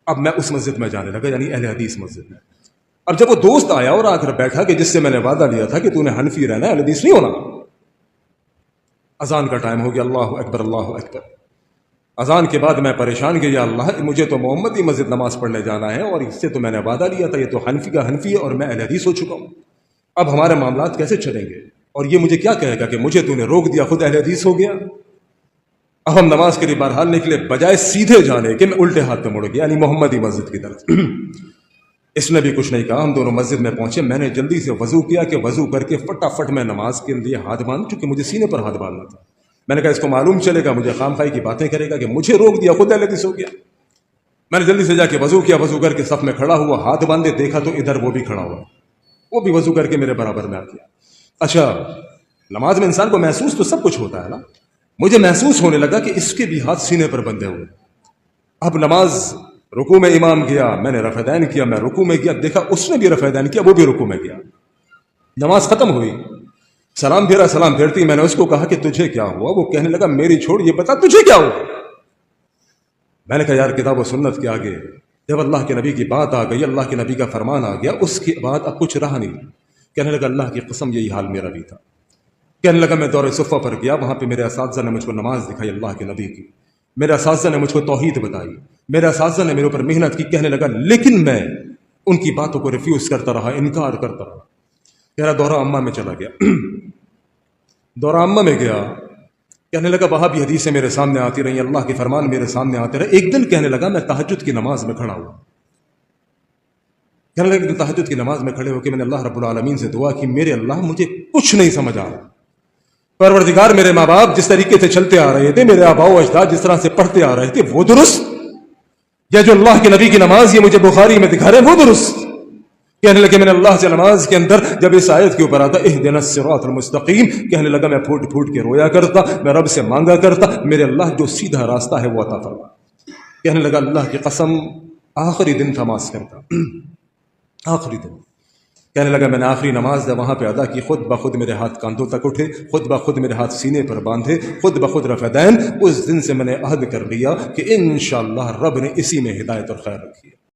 اب میں اس مسجد میں جانے لگا، یعنی اہل حدیث مسجد میں۔ اب جب وہ دوست آیا اور آ کر بیٹھا کہ جس سے میں نے وعدہ لیا تھا کہ تو نے حنفی رہنا ہے، اہل حدیث نہیں ہونا، اذان کا ٹائم ہو گیا، اللہ اکبر اللہ اکبر۔ اذان کے بعد میں پریشان کہ یا اللہ مجھے تو محمدی مسجد نماز پڑھنے جانا ہے اور اس سے تو میں نے وعدہ لیا تھا، یہ تو حنفی کا حنفی ہے اور میں اہل حدیث ہو چکا ہوں، اب ہمارے معاملات کیسے چلیں گے؟ اور یہ مجھے کیا کہے گا کہ مجھے تو نے روک دیا، خود اہل حدیث ہو گیا۔ اب ہم نماز کے لیے بہرحال نکلے، بجائے سیدھے جانے کہ میں الٹے ہاتھ پہ مڑ گیا، یعنی محمدی مسجد کی طرف۔ اس نے بھی کچھ نہیں کہا، ہم دونوں مسجد میں پہنچے، میں نے جلدی سے وضو کیا کہ وضو کر کے فٹافٹ میں نماز کے لیے ہاتھ باندھ، چونکہ مجھے سینے پر ہاتھ باندھنا تھا۔ میں نے کہا اس کو معلوم چلے گا، مجھے خام خائی کی باتیں کرے گا کہ مجھے روک دیا، خود اہل حدیث ہو گیا۔ میں نے جلدی سے جا کے وضو کیا، وضو کر کے صف میں کھڑا ہوا، ہاتھ باندھے، دیکھا تو ادھر وہ بھی کھڑا ہوا، وہ بھی وضو کر کے میرے برابر میں آ گیا۔ اچھا نماز میں انسان کو محسوس تو سب کچھ ہوتا ہے نا، مجھے محسوس ہونے لگا کہ اس کے بھی ہاتھ سینے پر بندھے ہوئے۔ اب نماز رکوع میں امام گیا، میں نے رفع دین کیا، میں رکوع میں گیا، دیکھا اس نے بھی رفع دین کیا، وہ بھی رکوع میں گیا۔ نماز ختم ہوئی، سلام پھیرا، سلام پھیرتی میں نے اس کو کہا کہ تجھے کیا ہوا؟ وہ کہنے لگا میری چھوڑ، یہ بتا تجھے کیا ہوا؟ میں نے کہا یار کتاب و سنت کے آگے جب اللہ کے نبی کی بات آ گئی، اللہ کے نبی کا فرمان آ گیا، اس کے بعد اب کچھ رہا نہیں۔ کہنے لگا اللہ کی قسم یہی حال میرا بھی تھا۔ کہنے لگا میں دور صفہ پر گیا، وہاں پہ میرے اساتذہ نے مجھ کو نماز دکھائی اللہ کے نبی کی، میرے اساتذہ نے مجھ کو توحید بتائی، میرے اساتذہ نے میرے اوپر محنت کی۔ کہنے لگا لیکن میں ان کی باتوں کو ریفیوز کرتا رہا، انکار کرتا رہا۔ کہہ رہا دورہ عامہ میں چلا گیا، دورہ عامہ میں گیا، کہنے لگا وہاں بھی حدیثیں میرے سامنے آتی رہی، اللہ کے فرمان میرے سامنے آتے رہے۔ ایک دن کہنے لگا میں تہجد کی نماز میں کھڑا ہوا، کہنے لگا کہ تہجد کی نماز میں کھڑے ہو کے میں نے اللہ رب العالمین سے دعا کی، میرے اللہ مجھے کچھ نہیں سمجھ آ رہا، پروردگار میرے ماں باپ جس طریقے سے چلتے آ رہے تھے، میرے آباء و اجداد جس طرح سے پڑھتے آ رہے تھے وہ درست، یا جو اللہ کے نبی کی نماز یہ مجھے بخاری میں دکھا رہے ہیں وہ درست؟ کہنے لگے میں نے اللہ سے نماز کے اندر جب اس آیت کے اوپر آتا اہدنا الصراط المستقیم، کہنے لگا میں پھوٹ پھوٹ کے رویا کرتا، میں رب سے مانگا کرتا میرے اللہ جو سیدھا راستہ ہے وہ عطا فرما۔ کہنے لگا اللہ کی قسم آخری دن تھا ماس کرتا، آخری دن۔ کہنے لگا میں نے آخری نماز وہاں پہ ادا کی، خود بخود میرے ہاتھ کاندھوں تک اٹھے، خود بخود میرے ہاتھ سینے پر باندھے، خود بخود رفع دین۔ اس دن سے میں نے عہد کر لیا کہ انشاءاللہ رب نے اسی میں ہدایت اور خیر رکھی ہے۔